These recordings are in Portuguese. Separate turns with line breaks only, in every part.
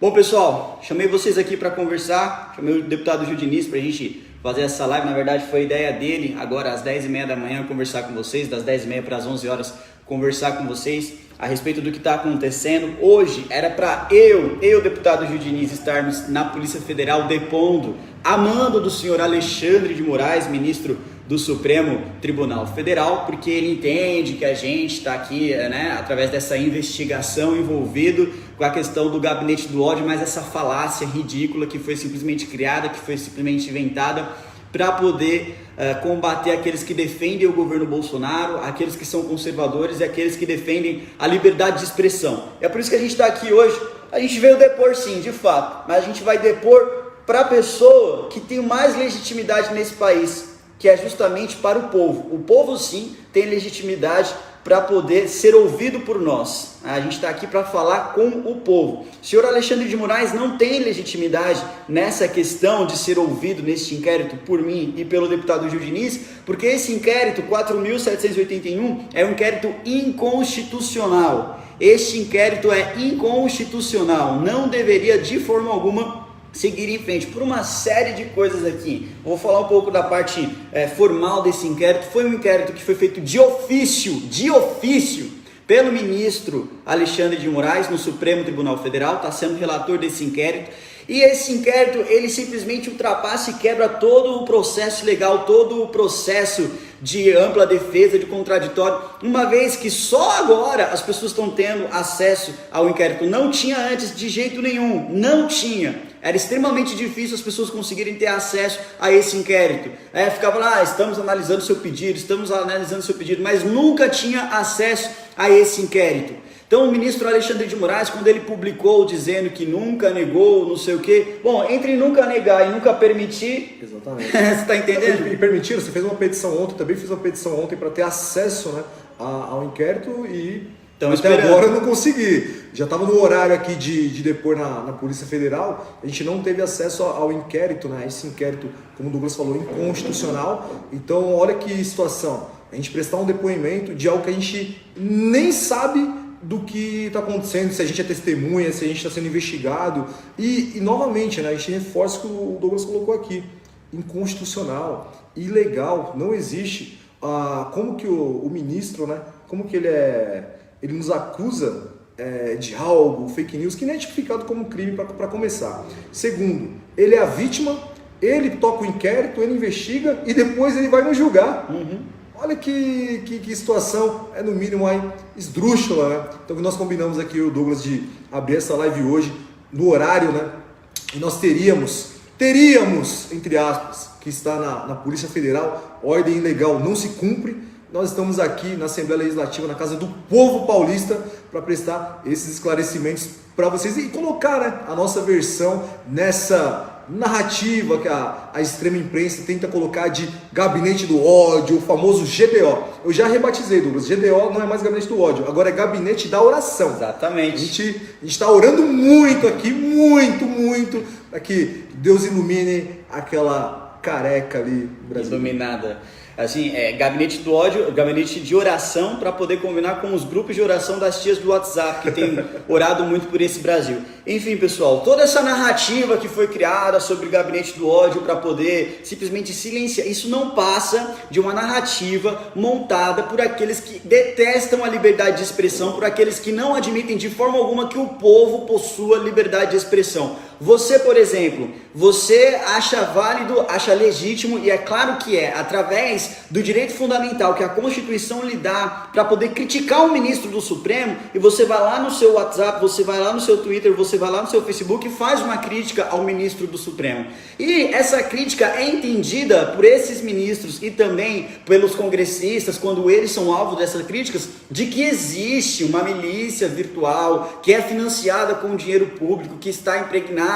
Bom, pessoal, chamei vocês aqui para conversar, chamei o deputado Gil Diniz para a gente fazer essa live. Na verdade, foi ideia dele, agora às 10h30 da manhã, conversar com vocês, das 10h30 para as 11 horas, conversar com vocês a respeito do que está acontecendo. Hoje era para eu, deputado Gil Diniz, estarmos na Polícia Federal depondo a mando do senhor Alexandre de Moraes, ministro do Supremo Tribunal Federal, porque ele entende que a gente está aqui, através dessa investigação envolvido com a questão do gabinete do ódio, mas essa falácia ridícula que foi simplesmente criada, que foi simplesmente inventada para poder combater aqueles que defendem o governo Bolsonaro, aqueles que são conservadores e aqueles que defendem a liberdade de expressão. É por isso que a gente está aqui hoje. A gente veio depor sim, de fato, mas a gente vai depor para a pessoa que tem mais legitimidade nesse país, que é justamente para o povo. O povo sim tem legitimidade para poder ser ouvido por nós. A gente está aqui para falar com o povo. O senhor Alexandre de Moraes não tem legitimidade nessa questão de ser ouvido neste inquérito por mim e pelo deputado Gil Diniz, porque esse inquérito 4.781 é um inquérito inconstitucional. Este inquérito é inconstitucional, não deveria de forma alguma seguir em frente por uma série de coisas aqui. Vou falar um pouco da parte formal desse inquérito. Foi um inquérito que foi feito de ofício, pelo ministro Alexandre de Moraes no Supremo Tribunal Federal, está sendo relator desse inquérito. E esse inquérito, ele simplesmente ultrapassa e quebra todo o processo legal, todo o processo de ampla defesa, de contraditório, uma vez que só agora as pessoas estão tendo acesso ao inquérito. Não tinha antes de jeito nenhum, não tinha. Era extremamente difícil as pessoas conseguirem ter acesso a esse inquérito. Ficava lá, estamos analisando seu pedido, mas nunca tinha acesso a esse inquérito. Então o ministro Alexandre de Moraes, quando ele publicou dizendo que nunca negou, não sei o quê, bom, entre nunca negar e nunca permitir,
exatamente.
Você está entendendo?
E permitiram, você fez uma petição ontem, também fiz uma petição ontem para ter acesso ao inquérito e até agora eu não consegui. Já estava no horário aqui de depor na Polícia Federal, a gente não teve acesso ao inquérito, esse inquérito, como o Douglas falou, inconstitucional. Então olha que situação, a gente prestar um depoimento de algo que a gente nem sabe do que está acontecendo, se a gente é testemunha, se a gente está sendo investigado. E novamente, a gente reforça o que o Douglas colocou aqui, inconstitucional, ilegal, não existe. Como que o ministro, como que ele nos acusa de algo, fake news, que nem é tipificado como crime para começar. Segundo, ele é a vítima, ele toca o inquérito, ele investiga e depois ele vai nos julgar. Olha que situação, no mínimo aí esdrúxula, Então nós combinamos aqui, o Douglas, de abrir essa live hoje, no horário, e nós teríamos, entre aspas, que está na Polícia Federal, ordem ilegal não se cumpre. Nós estamos aqui na Assembleia Legislativa, na casa do povo paulista, para prestar esses esclarecimentos para vocês e colocar a nossa versão nessa narrativa que a extrema imprensa tenta colocar de gabinete do ódio, o famoso GDO. Eu já rebatizei, Douglas, GDO não é mais gabinete do ódio, agora é gabinete da oração.
Exatamente.
A gente está orando muito aqui, muito, para que Deus ilumine aquela careca ali brasileira.
Iluminada. Assim, gabinete do ódio, gabinete de oração, para poder combinar com os grupos de oração das tias do WhatsApp, que tem orado muito por esse Brasil. Enfim, pessoal, toda essa narrativa que foi criada sobre o gabinete do ódio para poder simplesmente silenciar, isso não passa de uma narrativa montada por aqueles que detestam a liberdade de expressão, por aqueles que não admitem de forma alguma que o povo possua liberdade de expressão. Você, por exemplo, você acha válido, acha legítimo, e é claro que através do direito fundamental que a Constituição lhe dá para poder criticar o ministro do Supremo, e você vai lá no seu WhatsApp, você vai lá no seu Twitter, você vai lá no seu Facebook e faz uma crítica ao ministro do Supremo. E essa crítica é entendida por esses ministros e também pelos congressistas, quando eles são alvo dessas críticas, de que existe uma milícia virtual que é financiada com dinheiro público, que está impregnada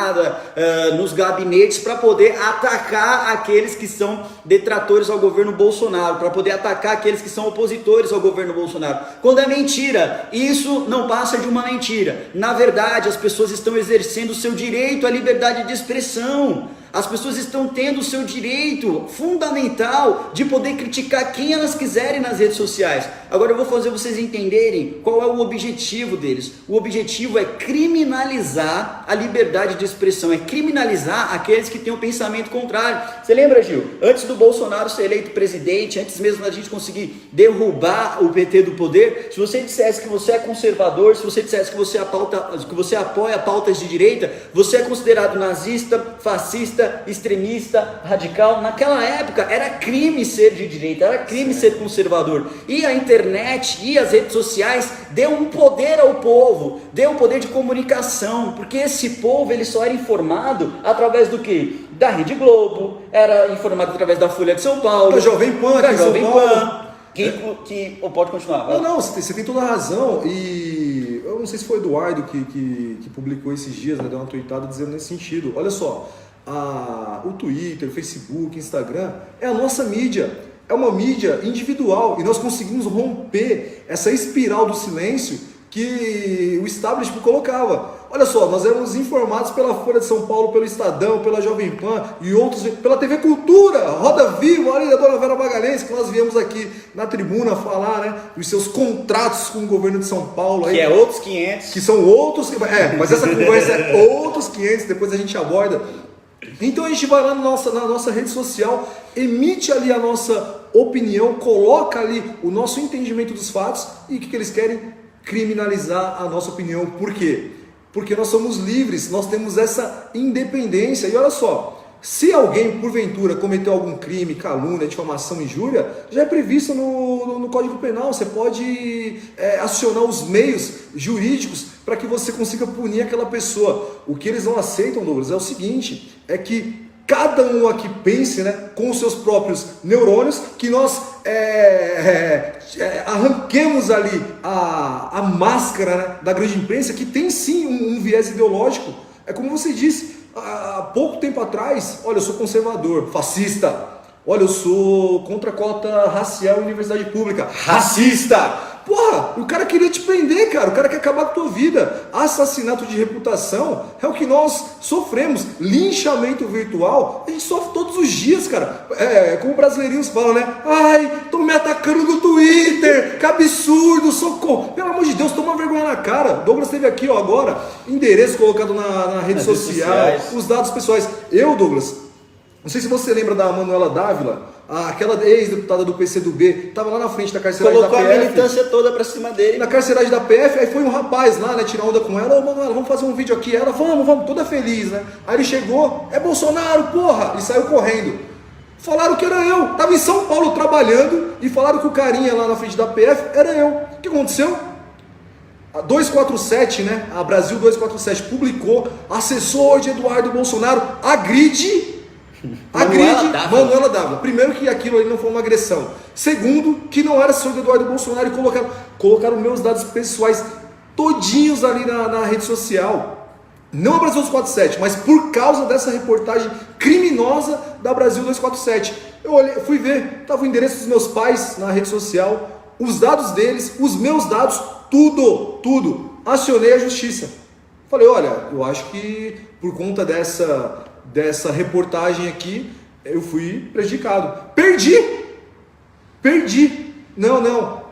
nos gabinetes para poder atacar aqueles que são detratores ao governo Bolsonaro, para poder atacar aqueles que são opositores ao governo Bolsonaro. Quando é mentira, isso não passa de uma mentira. Na verdade, as pessoas estão exercendo o seu direito à liberdade de expressão. As pessoas estão tendo o seu direito fundamental de poder criticar quem elas quiserem nas redes sociais. Agora eu vou fazer vocês entenderem qual é o objetivo deles. O objetivo é criminalizar a liberdade de expressão, é criminalizar aqueles que têm um pensamento contrário. Você lembra, Gil? Antes do Bolsonaro ser eleito presidente, antes mesmo da gente conseguir derrubar o PT do poder, se você dissesse que você é conservador, se você dissesse que você apoia pautas de direita, você é considerado nazista, fascista, extremista, radical. Naquela época era crime ser de direita, era crime ser conservador. E a internet e as redes sociais deu um poder ao povo, deu um poder de comunicação, porque esse povo ele só era informado através do quê? Da Rede Globo, era informado através da Folha de São Paulo,
da Jovem Pan,
da Jovem Pan. Pode continuar.
Não, você tem toda a razão. E eu não sei se foi o Eduardo que publicou esses dias, né, deu uma tweetada dizendo nesse sentido. Olha só, o Twitter, o Facebook, Instagram é a nossa mídia. É uma mídia individual e nós conseguimos romper essa espiral do silêncio que o establishment colocava. Olha só, nós éramos informados pela Folha de São Paulo, pelo Estadão, pela Jovem Pan e outros, pela TV Cultura, Roda Viva, olha a dona Vera Magalhães, que nós viemos aqui na tribuna falar, né, dos seus contratos com o governo de São Paulo. Aí,
que é outros 500.
Que são outros, mas essa conversa é outros 500, depois a gente aborda. Então a gente vai lá na nossa rede social, emite ali a nossa opinião, coloca ali o nosso entendimento dos fatos e o que eles querem? Criminalizar a nossa opinião. Por quê? Porque nós somos livres, nós temos essa independência. E olha só, se alguém porventura cometeu algum crime, calúnia, difamação, injúria, já é previsto no Código Penal. Você pode acionar os meios jurídicos para que você consiga punir aquela pessoa. O que eles não aceitam, Douglas, é o seguinte, é que cada um aqui pense, né, com os seus próprios neurônios, que nós arranquemos ali a máscara, né, da grande imprensa, que tem sim um viés ideológico. É como você disse, há pouco tempo atrás, olha, eu sou conservador, fascista. Olha, eu sou contra a cota racial em universidade pública, racista. Porra, o cara queria te prender, cara. O cara quer acabar com a tua vida. Assassinato de reputação é o que nós sofremos. Linchamento virtual, a gente sofre todos os dias, cara. Como brasileirinhos falam, né? Ai, estão me atacando no Twitter. Que absurdo, socorro. Pelo amor de Deus, toma vergonha na cara. Douglas teve aqui, ó, agora, endereço colocado na rede social, os dados pessoais. Douglas, não sei se você lembra da Manuela Dávila, aquela ex-deputada do PCdoB, estava lá na frente da carceragem da PF.
Colocou a militância toda pra cima dele.
Na carceragem da PF, aí foi um rapaz lá, né, tirar onda com ela. Ô, Manuela, vamos fazer um vídeo aqui. Ela, vamos, toda feliz, né? Aí ele chegou, é Bolsonaro, porra! E saiu correndo. Falaram que era eu. Tava em São Paulo trabalhando e falaram que o carinha lá na frente da PF era eu. O que aconteceu? A 247, né? A Brasil 247 publicou, assessor de Eduardo Bolsonaro agride Manuela Dávila. Primeiro, que aquilo ali não foi uma agressão. Segundo, que não era assessor de Eduardo Bolsonaro e colocaram meus dados pessoais todinhos ali na rede social. Não a Brasil 247, mas por causa dessa reportagem criminosa da Brasil 247. Eu fui ver, estava o endereço dos meus pais na rede social, os dados deles, os meus dados, tudo. Acionei a justiça. Falei, olha, eu acho que por conta dessa reportagem aqui, eu fui prejudicado. Perdi. Não.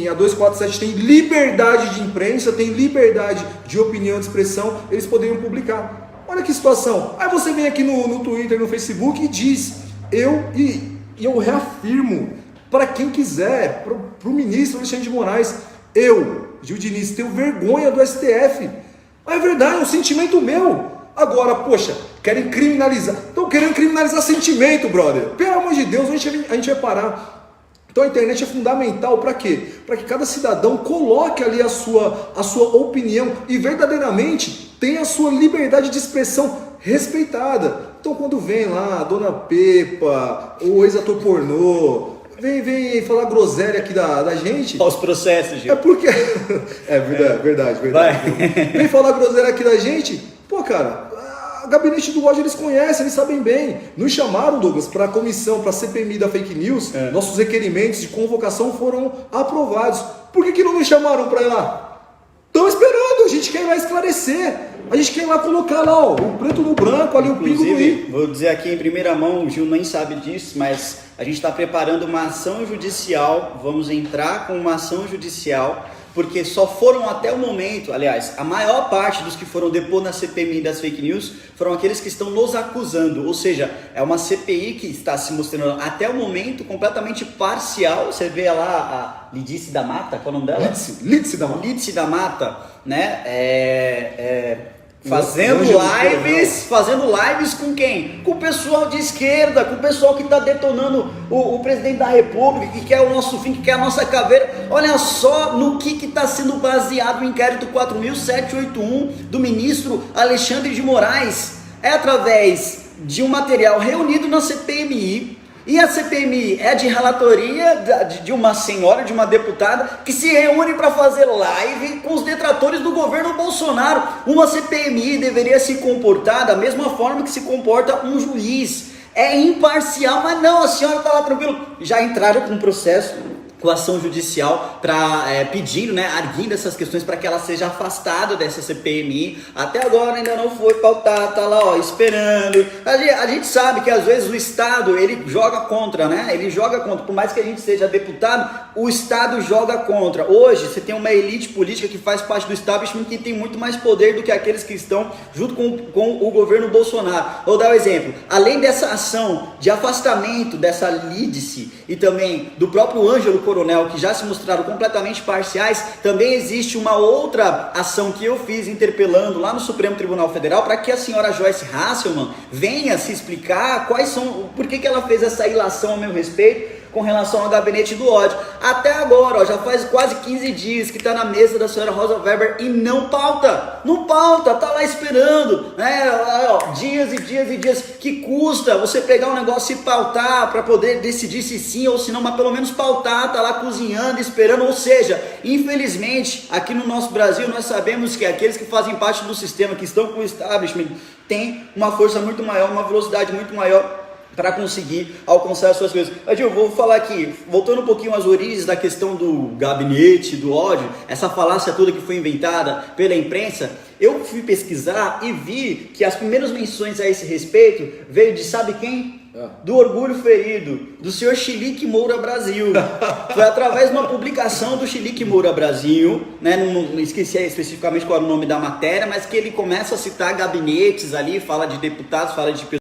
A 247 tem liberdade de imprensa, tem liberdade de opinião, de expressão, eles poderiam publicar. Olha que situação. Aí você vem aqui no Twitter, no Facebook e diz, eu reafirmo, para quem quiser, para o ministro Alexandre de Moraes, Gil Diniz, tenho vergonha do STF. Mas é verdade, é um sentimento meu. Agora, poxa, querem criminalizar. Estão querendo criminalizar sentimento, brother. Pelo amor de Deus, a gente vai parar. Então a internet é fundamental para quê? Para que cada cidadão coloque ali a sua opinião e verdadeiramente tenha a sua liberdade de expressão respeitada. Então quando vem lá a Dona Pepa, o ex-ator pornô, vem falar groselha aqui da gente.
Olha os processos, Gil.
É porque... É verdade. Vem falar groselha aqui da gente. Pô, cara, o gabinete do ódio eles conhecem, eles sabem bem. Nos chamaram, Douglas, para a comissão, para a CPMI da fake news. Nossos requerimentos de convocação foram aprovados. Por que não nos chamaram para ir lá? Estão esperando, a gente quer ir lá esclarecer. A gente quer lá colocar lá, ó, o preto no branco, ali o pingo no i.
Vou dizer aqui em primeira mão, o Gil nem sabe disso, mas a gente está preparando uma ação judicial, vamos entrar com uma ação judicial, porque só foram até o momento, aliás, a maior parte dos que foram depor na CPMI das fake news foram aqueles que estão nos acusando, ou seja, é uma CPI que está se mostrando até o momento completamente parcial. Você vê lá a Lídice da Mata, qual é o nome dela?
Lídice da Mata.
Lídice da Mata, né? Fazendo lives com quem? Com o pessoal de esquerda, com o pessoal que está detonando o presidente da República, que quer o nosso fim, que quer a nossa caveira. Olha só no que está sendo baseado o inquérito 4.781 do ministro Alexandre de Moraes. É através de um material reunido na CPMI. E a CPMI é de relatoria de uma senhora, de uma deputada, que se reúne para fazer live com os detratores do governo Bolsonaro. Uma CPMI deveria se comportar da mesma forma que se comporta um juiz. É imparcial, mas não, a senhora está lá tranquilo. Já entraram com um processo, com ação judicial, pedindo, né, arguindo essas questões para que ela seja afastada dessa CPMI. Até agora ainda não foi pautada, tá lá, ó, esperando. A gente sabe que às vezes o Estado, ele joga contra, né? Ele joga contra, por mais que a gente seja deputado, o Estado joga contra. Hoje você tem uma elite política que faz parte do establishment que tem muito mais poder do que aqueles que estão junto com o governo Bolsonaro. Vou dar um exemplo. Além dessa ação de afastamento dessa Lídice e também do próprio Ângelo Coronel, que já se mostraram completamente parciais, também existe uma outra ação que eu fiz interpelando lá no Supremo Tribunal Federal para que a senhora Joyce Hasselmann venha se explicar por que ela fez essa ilação ao meu respeito com relação ao gabinete do ódio. Até agora, ó, já faz quase 15 dias que está na mesa da senhora Rosa Weber e não pauta, tá lá esperando, né? Ó, dias e dias e dias, que custa você pegar um negócio e pautar para poder decidir se sim ou se não, mas pelo menos pautar, tá lá cozinhando, esperando. Ou seja, infelizmente, aqui no nosso Brasil nós sabemos que aqueles que fazem parte do sistema, que estão com o establishment, têm uma força muito maior, uma velocidade muito maior para conseguir alcançar as suas coisas. Mas eu vou falar aqui, voltando um pouquinho às origens da questão do gabinete, do ódio, essa falácia toda que foi inventada pela imprensa. Eu fui pesquisar e vi que as primeiras menções a esse respeito veio de sabe quem? Do orgulho ferido, do senhor Chilique Moura Brasil. Foi através de uma publicação do Chilique Moura Brasil, né? Não esqueci especificamente qual era o nome da matéria, mas que ele começa a citar gabinetes ali, fala de deputados, fala de pessoas